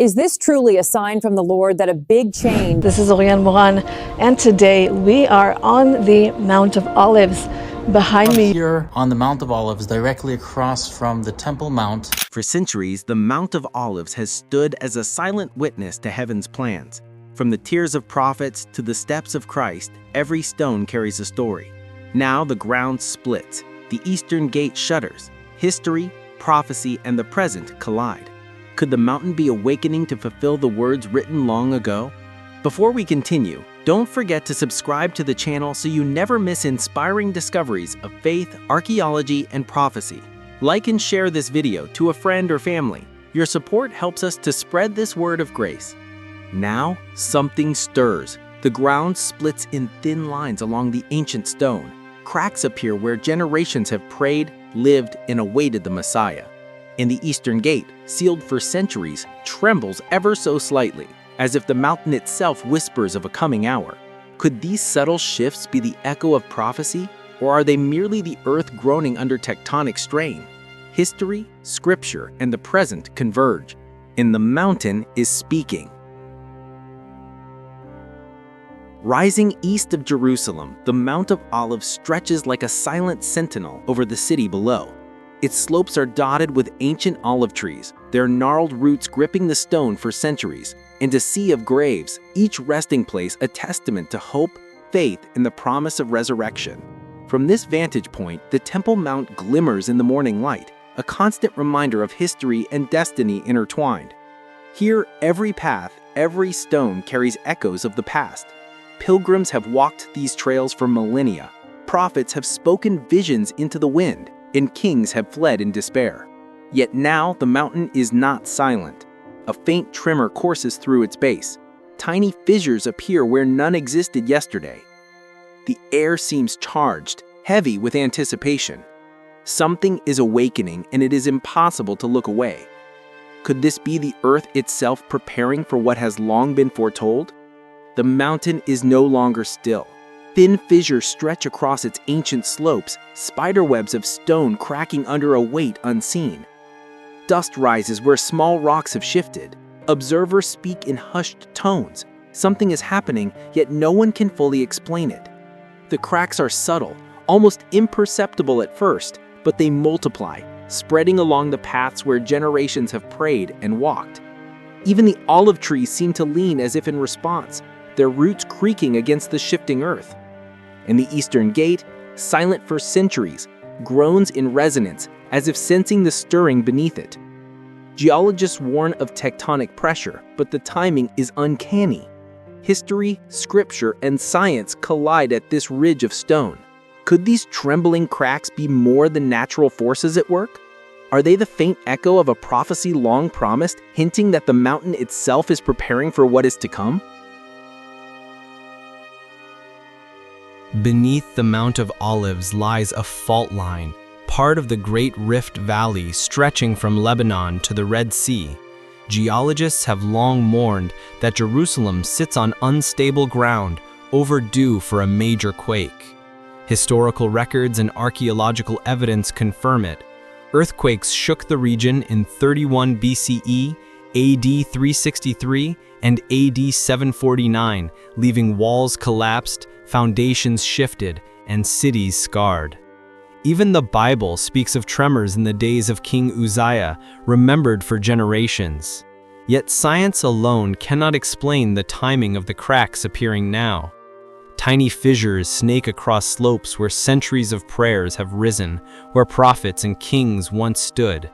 Is this truly a sign from the Lord that a big change? This is Oriane Moran, and today we are on the Mount of Olives. Behind me here on the Mount of Olives, directly across from the Temple Mount. For centuries, the Mount of Olives has stood as a silent witness to heaven's plans. From the tears of prophets to the steps of Christ, every stone carries a story. Now the ground splits, the eastern gate shudders, history, prophecy, and the present collide. Could the mountain be awakening to fulfill the words written long ago? Before we continue, don't forget to subscribe to the channel so you never miss inspiring discoveries of faith, archaeology, and prophecy. Like and share this video to a friend or family. Your support helps us to spread this word of grace. Now, something stirs. The ground splits in thin lines along the ancient stone. Cracks appear where generations have prayed, lived, and awaited the Messiah. And the eastern gate, sealed for centuries, trembles ever so slightly, as if the mountain itself whispers of a coming hour. Could these subtle shifts be the echo of prophecy, or are they merely the earth groaning under tectonic strain? History, scripture, and the present converge, and the mountain is speaking. Rising east of Jerusalem, the Mount of Olives stretches like a silent sentinel over the city below. Its slopes are dotted with ancient olive trees, their gnarled roots gripping the stone for centuries, and a sea of graves, each resting place a testament to hope, faith, and the promise of resurrection. From this vantage point, the Temple Mount glimmers in the morning light, a constant reminder of history and destiny intertwined. Here, every path, every stone carries echoes of the past. Pilgrims have walked these trails for millennia. Prophets have spoken visions into the wind, and kings have fled in despair. Yet now the mountain is not silent. A faint tremor courses through its base. Tiny fissures appear where none existed yesterday. The air seems charged, heavy with anticipation. Something is awakening, and it is impossible to look away. Could this be the earth itself preparing for what has long been foretold? The mountain is no longer still. Thin fissures stretch across its ancient slopes, spiderwebs of stone cracking under a weight unseen. Dust rises where small rocks have shifted. Observers speak in hushed tones. Something is happening, yet no one can fully explain it. The cracks are subtle, almost imperceptible at first, but they multiply, spreading along the paths where generations have prayed and walked. Even the olive trees seem to lean as if in response, their roots creaking against the shifting earth. And the eastern gate, silent for centuries, groans in resonance as if sensing the stirring beneath it. Geologists warn of tectonic pressure, but the timing is uncanny. History, scripture, and science collide at this ridge of stone. Could these trembling cracks be more than natural forces at work? Are they the faint echo of a prophecy long promised, hinting that the mountain itself is preparing for what is to come? Beneath the Mount of Olives lies a fault line, part of the Great Rift Valley stretching from Lebanon to the Red Sea. Geologists have long mourned that Jerusalem sits on unstable ground, overdue for a major quake. Historical records and archaeological evidence confirm it. Earthquakes shook the region in 31 BCE, AD 363, and AD 749, leaving walls collapsed, foundations shifted, and cities scarred. Even the Bible speaks of tremors in the days of King Uzziah, remembered for generations. Yet science alone cannot explain the timing of the cracks appearing now. Tiny fissures snake across slopes where centuries of prayers have risen, where prophets and kings once stood.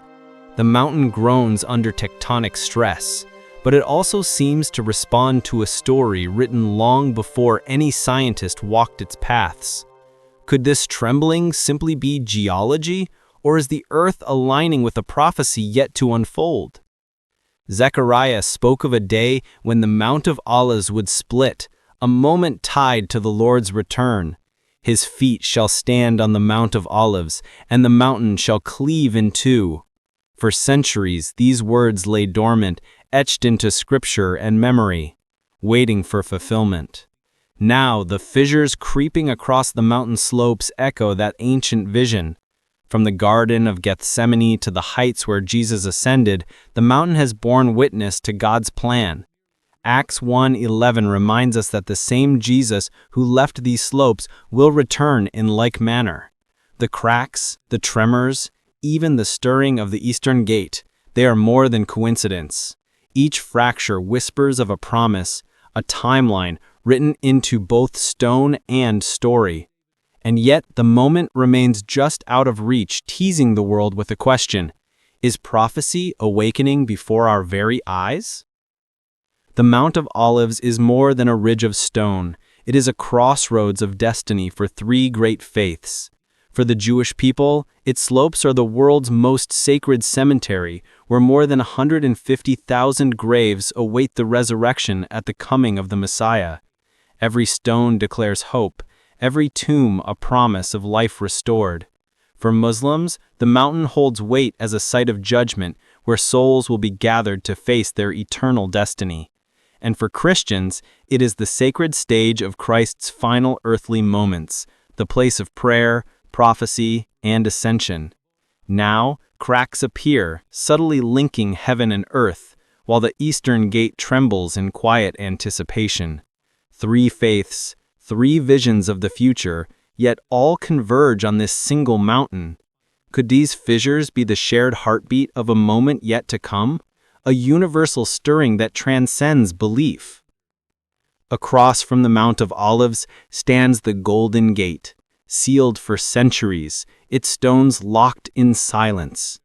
The mountain groans under tectonic stress, but it also seems to respond to a story written long before any scientist walked its paths. Could this trembling simply be geology, or is the earth aligning with a prophecy yet to unfold? Zechariah spoke of a day when the Mount of Olives would split, a moment tied to the Lord's return. His feet shall stand on the Mount of Olives, and the mountain shall cleave in two. For centuries, these words lay dormant, etched into scripture and memory, waiting for fulfillment. Now, the fissures creeping across the mountain slopes echo that ancient vision. From the Garden of Gethsemane to the heights where Jesus ascended, the mountain has borne witness to God's plan. Acts 1:11 reminds us that the same Jesus who left these slopes will return in like manner. The cracks, the tremors, even the stirring of the eastern gate, they are more than coincidence. Each fracture whispers of a promise, a timeline written into both stone and story. And yet the moment remains just out of reach, teasing the world with a question: is prophecy awakening before our very eyes? The Mount of Olives is more than a ridge of stone. It is a crossroads of destiny for three great faiths. For the Jewish people, its slopes are the world's most sacred cemetery, where more than 150,000 graves await the resurrection at the coming of the Messiah. Every stone declares hope, every tomb a promise of life restored. For Muslims, the mountain holds weight as a site of judgment, where souls will be gathered to face their eternal destiny. And for Christians, it is the sacred stage of Christ's final earthly moments, the place of prayer, prophecy, and ascension. Now, cracks appear, subtly linking heaven and earth, while the eastern gate trembles in quiet anticipation. Three faiths, three visions of the future, yet all converge on this single mountain. Could these fissures be the shared heartbeat of a moment yet to come? A universal stirring that transcends belief. Across from the Mount of Olives stands the Golden Gate, sealed for centuries, its stones locked in silence.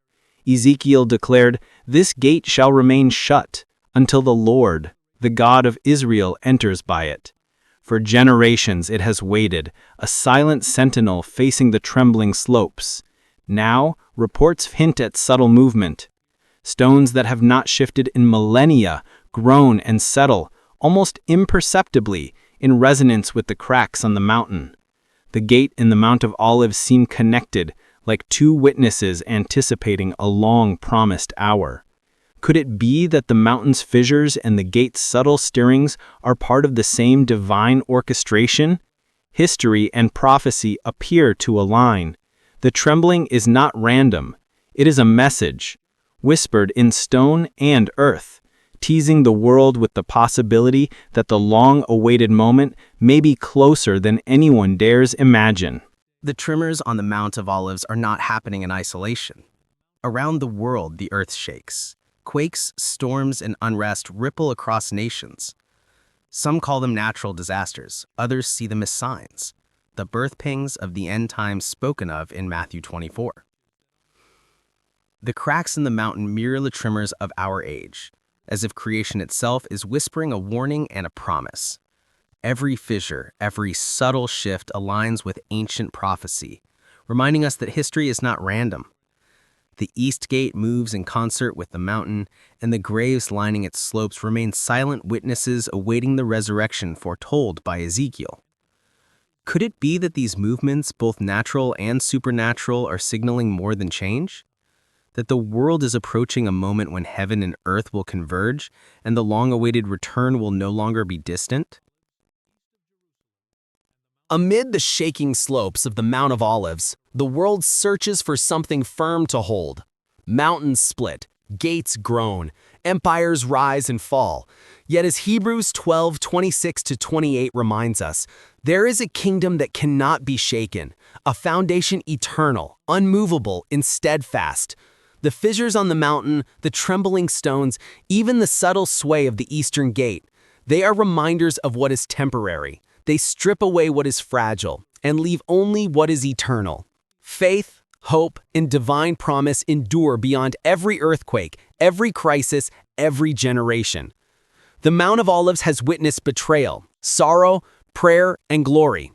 Ezekiel declared, "This gate shall remain shut until the Lord, the God of Israel, enters by it." For generations it has waited, a silent sentinel facing the trembling slopes. Now, reports hint at subtle movement. Stones that have not shifted in millennia groan and settle, almost imperceptibly, in resonance with the cracks on the mountain. The gate and the Mount of Olives seem connected, like two witnesses anticipating a long-promised hour. Could it be that the mountain's fissures and the gate's subtle stirrings are part of the same divine orchestration? History and prophecy appear to align. The trembling is not random. It is a message, whispered in stone and earth, teasing the world with the possibility that the long-awaited moment may be closer than anyone dares imagine. The tremors on the Mount of Olives are not happening in isolation. Around the world, the earth shakes. Quakes, storms, and unrest ripple across nations. Some call them natural disasters, others see them as signs, the birth pangs of the end times spoken of in Matthew 24. The cracks in the mountain mirror the tremors of our age, as if creation itself is whispering a warning and a promise. Every fissure, every subtle shift aligns with ancient prophecy, reminding us that history is not random. The east gate moves in concert with the mountain, and the graves lining its slopes remain silent witnesses awaiting the resurrection foretold by Ezekiel. Could it be that these movements, both natural and supernatural, are signaling more than change? That the world is approaching a moment when heaven and earth will converge, and the long-awaited return will no longer be distant? Amid the shaking slopes of the Mount of Olives, the world searches for something firm to hold. Mountains split, gates groan, empires rise and fall. Yet as Hebrews 12:26-28 reminds us, there is a kingdom that cannot be shaken, a foundation eternal, unmovable, and steadfast. The fissures on the mountain, the trembling stones, even the subtle sway of the eastern gate, they are reminders of what is temporary. They strip away what is fragile and leave only what is eternal. Faith, hope, and divine promise endure beyond every earthquake, every crisis, every generation. The Mount of Olives has witnessed betrayal, sorrow, prayer, and glory.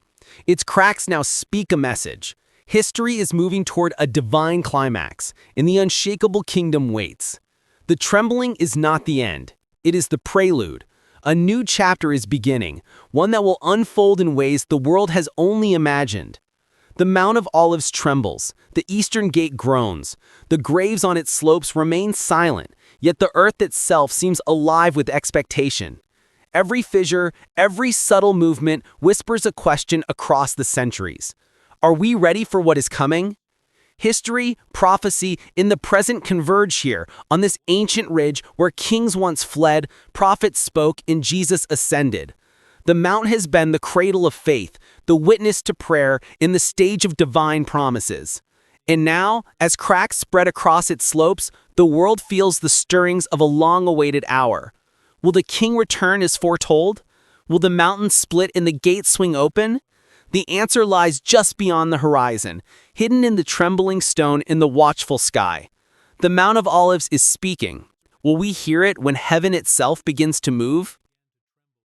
Its cracks now speak a message. History is moving toward a divine climax, and the unshakable kingdom waits. The trembling is not the end. It is the prelude. A new chapter is beginning, one that will unfold in ways the world has only imagined. The Mount of Olives trembles, the eastern gate groans, the graves on its slopes remain silent, yet the earth itself seems alive with expectation. Every fissure, every subtle movement whispers a question across the centuries. Are we ready for what is coming? History, prophecy, in the present converge here, on this ancient ridge where kings once fled, prophets spoke, and Jesus ascended. The mount has been the cradle of faith, the witness to prayer, in the stage of divine promises. And now, as cracks spread across its slopes, the world feels the stirrings of a long-awaited hour. Will the king return as foretold? Will the mountains split and the gates swing open? The answer lies just beyond the horizon, hidden in the trembling stone in the watchful sky. The Mount of Olives is speaking. Will we hear it when heaven itself begins to move?